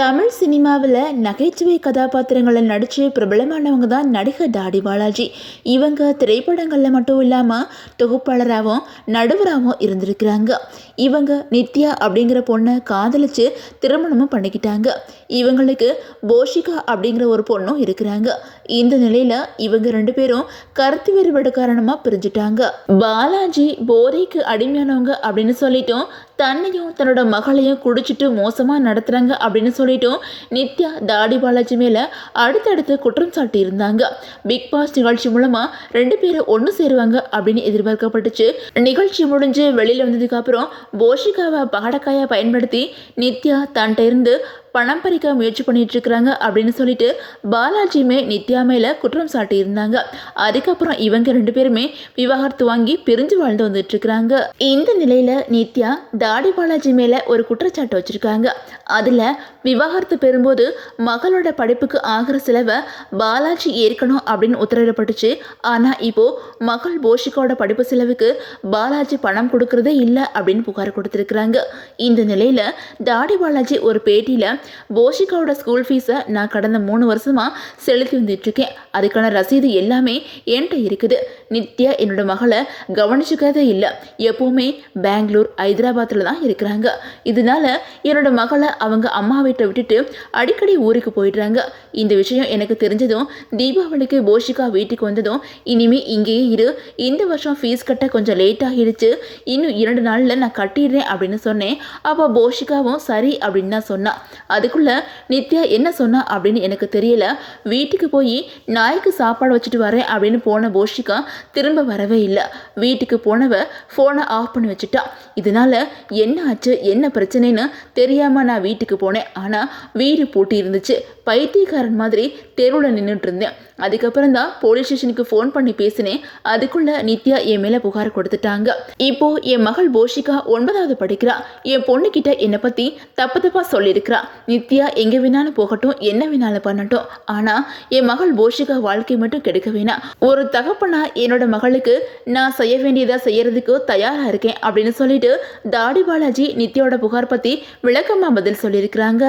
தமிழ் சினிமாவில் நகைச்சுவை கதாபாத்திரங்களில் நடித்து பிரபலமானவங்க தான் நடிகர் டாடி பாலாஜி. இவங்க திரைப்படங்களில் மட்டும் இல்லாமல் தொகுப்பாளராகவும் நடுவராகவும் இருந்திருக்கிறாங்க. இவங்க நித்யா அப்படிங்கிற பொண்ணை காதலிச்சு திருமணமும் பண்ணிக்கிட்டாங்க. இவங்களுக்கு போஷிகா அப்படிங்கிற ஒரு பொண்ணும் இருக்கிறாங்க. இந்த நிலையில் இவங்க 2 பேரும் கருத்து வேறுபாடு காரணமாக பிரிஞ்சுட்டாங்க. பாலாஜி போதைக்கு அடிமையானவங்க அப்படின்னு சொல்லிட்டோம், தன்னையும் தன்னோட மகளையும் குடிச்சிட்டு மோசமாக நடத்துகிறாங்க அப்படின்னு சொல்லிட்டும் நித்யா டாடி பாலாஜி மேலே அடுத்தடுத்து குற்றம் சாட்டி இருந்தாங்க. பிக் பாஸ் நிகழ்ச்சி மூலமாக 2 பேரும் ஒன்று சேருவாங்க அப்படின்னு எதிர்பார்க்கப்பட்டுச்சு. நிகழ்ச்சி முடிஞ்சு வெளியில் வந்ததுக்கு அப்புறம் போஷிகாவை பகடக்காயை பயன்படுத்தி நித்யா தன்கிட்ட இருந்து பணம் பறிக்க முயற்சி பண்ணிட்டு இருக்கிறாங்க அப்படின்னு சொல்லிட்டு பாலாஜியுமே நித்யா மேல குற்றம் சாட்டி இருந்தாங்க. அதுக்கப்புறம் இவங்க 2 பேருமே விவாகரத்து வாங்கி பிரிஞ்சு வாழ்ந்து வந்துட்டு இருக்கிறாங்க. இந்த நிலையில நித்யா டாடி பாலாஜி மேல ஒரு குற்றச்சாட்டு வச்சிருக்காங்க. அதுல விவாகரத்து பெறும்போது மகளோட படிப்புக்கு ஆகிற செலவை பாலாஜி ஏற்கணும் அப்படின்னு உத்தரவிடப்பட்டுச்சு. ஆனா இப்போ மகள் போஷிகாவோட படிப்பு செலவுக்கு பாலாஜி பணம் கொடுக்கறதே இல்லை அப்படின்னு புகார் கொடுத்திருக்கிறாங்க. இந்த நிலையில டாடி பாலாஜி ஒரு பேட்டியில போஷிகாவோட ஸ்கூல் ஃபீஸை நான் கடந்த 3 வருஷமாக செலுத்தி வந்துட்டுருக்கேன், அதுக்கான ரசீது எல்லாமே என்கிட்ட இருக்குது. நித்யா என்னோட மகளை கவனிச்சுக்கிறதே இல்லை, எப்போவுமே பெங்களூர் ஹைதராபாத்தில் தான் இருக்கிறாங்க. இதனால என்னோட மகளை அவங்க அம்மா வீட்டை விட்டுட்டு அடிக்கடி ஊருக்கு போயிடுறாங்க. இந்த விஷயம் எனக்கு தெரிஞ்சதும் தீபாவளிக்கு போஷிகா வீட்டுக்கு வந்ததும் இனிமே இங்கேயே இரு, இந்த வருஷம் ஃபீஸ் கட்ட கொஞ்சம் லேட் ஆகிடுச்சு, இன்னும் 2 நாளில் நான் கட்டிடுறேன் அப்படின்னு சொன்னேன். அப்போ போஷிகாவும் சரி அப்படின்னு தான் சொன்னான். அதுக்குள்ள நித்யா என்ன சொன்னா அப்படின்னு எனக்கு தெரியல, வீட்டுக்கு போய் நாய்க்கு சாப்பாடு வச்சுட்டு வரேன் அப்படின்னு போன போஷிகா திரும்ப வரவே இல்லை. வீட்டுக்கு போனவ ஃபோனை ஆஃப் பண்ணி வச்சுட்டா. இதனால என்ன ஆச்சு என்ன பிரச்சனைன்னு தெரியாம நான் வீட்டுக்கு போனேன். ஆனா வீடு பூட்டி இருந்துச்சு. பைத்தியக்காரன் மாதிரி தெருவில் நின்றுட்டு இருந்தேன். அதுக்கப்புறம் தான் போலீஸ் ஸ்டேஷனுக்கு ஃபோன் பண்ணி பேசினேன். அதுக்குள்ள நித்யா என் மேல புகார் கொடுத்துட்டாங்க. இப்போ என் மகள் போஷிகா 9வது படிக்கிறா. என் பொண்ணுக்கிட்ட என்னை பத்தி தப்பா சொல்லியிருக்கிறா. நித்யா எங்க வேணாலும் போகட்டும், என்ன வேணாலும் பண்ணட்டும், ஆனா என் மகள் போஷிகா வாழ்க்கை மட்டும் கெடுக்க வேணாம். ஒரு தகப்பனா என்னோட மகளுக்கு நான் செய்ய வேண்டியதா செய்யறதுக்கு தயாரா இருக்கேன் அப்படின்னு சொல்லிட்டு டாடி பாலாஜி நித்யாவோட புகார் பத்தி விளக்கமா பதில் சொல்லியிருக்கிறாங்க.